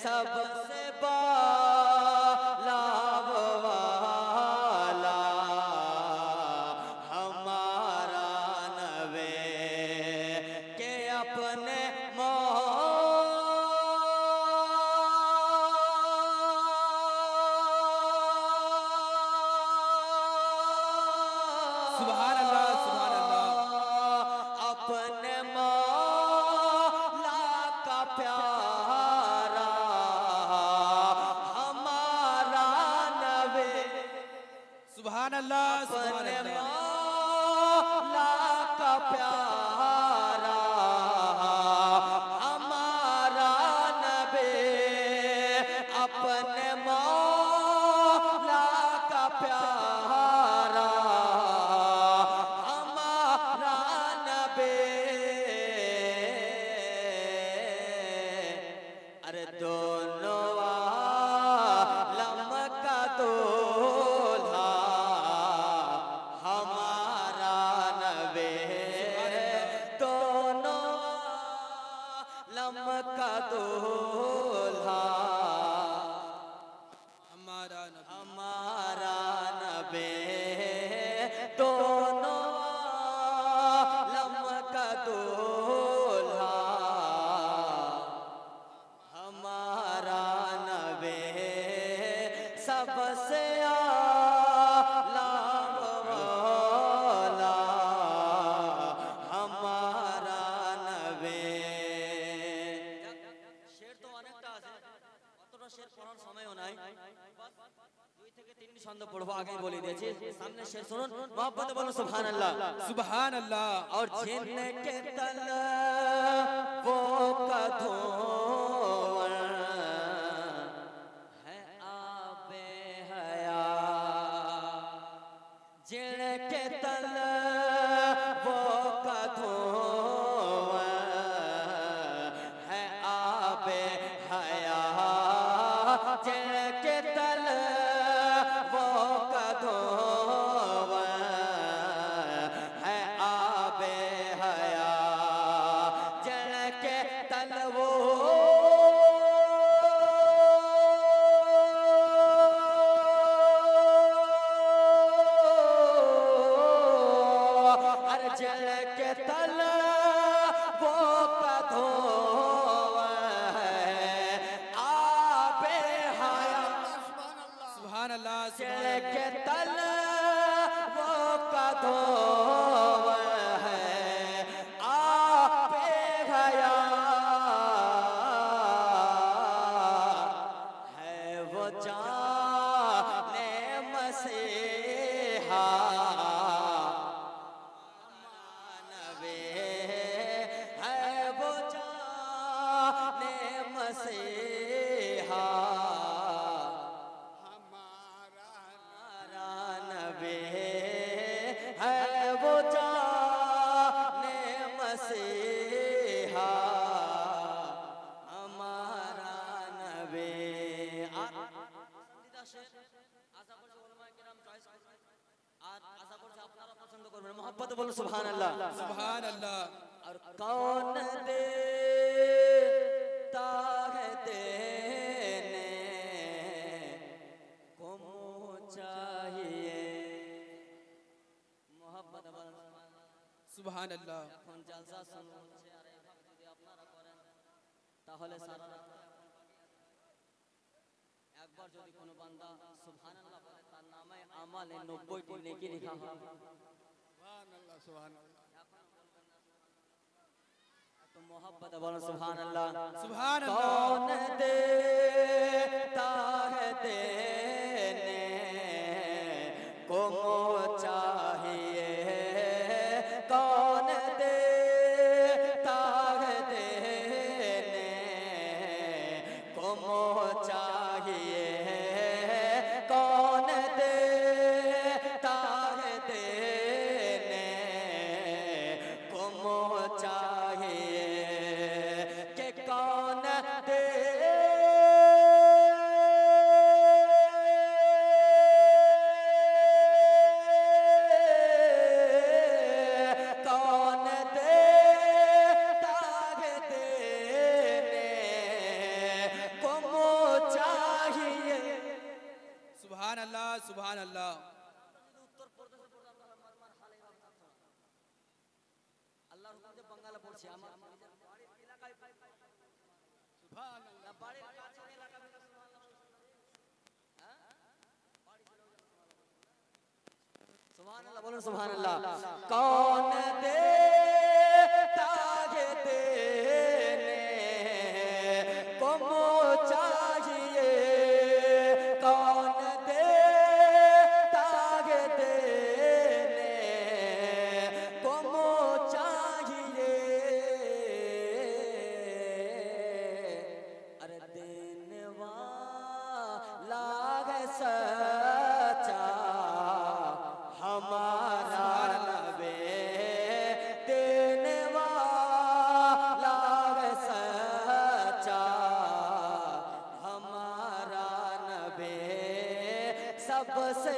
सबसे बाला वाला हमारा नबी के अपने सुभान अल्लाह, सुभान अल्लाह। अपने मौला का प्यारा हमारा नबी। सुभान अल्लाह, सुभान अपने अल्लाह। मौला का प्यारा हमारा नबी। अपने मौला का प्यारा हमारा नबी। अरे दोनों आलम का दूल्हा हमारा नबी। दोनों आलम का दूल्हा हमारा नबी, हमारा नबी। दोनों आलम का दूल्हा हमारा नबी। सबसे आला वाला हमारा नबी। शेर तो অনেকটা আছে, অতটা শের পড়ার সময়ও নাই। দুই থেকে তিনটি ছন্দ পড়বো, আগেই বলে দিয়েছি। সামনে শের শুনুন, মোহাম্মদ বলুন সুবহানাল্লাহ। सुभान अल्लाह। और जिनके तल वो का धुआं है आबे हया। जिनके तल वो का धुआं है आबे हया। जिनके तल वो का धुआं है आबे हया। जिनके तल वो अरे जिनके तल वो का धुआं है आबे हया। सुभान अल्लाह, सुभान जिनके अल्लाह। तल वो का धुआं है आबे हया। है वो जाने मसीहा नबी। है वो जाने मसीहा हमारा नबी। है वो जाने मसीहा हमारा नबी। मोहब्बत बोलो सुभान अल्लाह। सुभान अल्लाह। और कौन देता है देने को मुँह चाहिए। मोहब्बत बोलो सुभान अल्लाह। এখন জলসা শুনছে আর এইভাবে যদি আপনারা করেন তাহলে সারা রাত একবার যদি কোনো বান্দা সুবহানাল্লাহ বলে তার নামে আমালে 90টি নেকি লেখা হয়। সুবহানাল্লাহ, সুবহানাল্লাহ। तो मोहब्बत बोलो सुभानाल्लाह। सुभान कौन अल्लाह। देता है देने को मुँह चाहिए। कौन देता है देने को मुँह चाहिए। कौन देता है देने को मुँह चाहिए। कि कौन दे सुभान अल्लाह উত্তর প্রদেশে পড়ে আপনারা মারমার হালে আল্লাহর হুকুমে বাঙালি পড়ছে আমার নিজের বাড়ির এলাকায় সুবহান আল্লাহ না বাড়ির কাছের এলাকায় সুবহানাল্লাহ বলুন সুবহানাল্লাহ কौन देता है देने को चाहिए कौन देता है देने को चाहिए अरे देने वाला है सच्चा हमारा नबी देने वाला है सच्चा हमारा नबी सबसे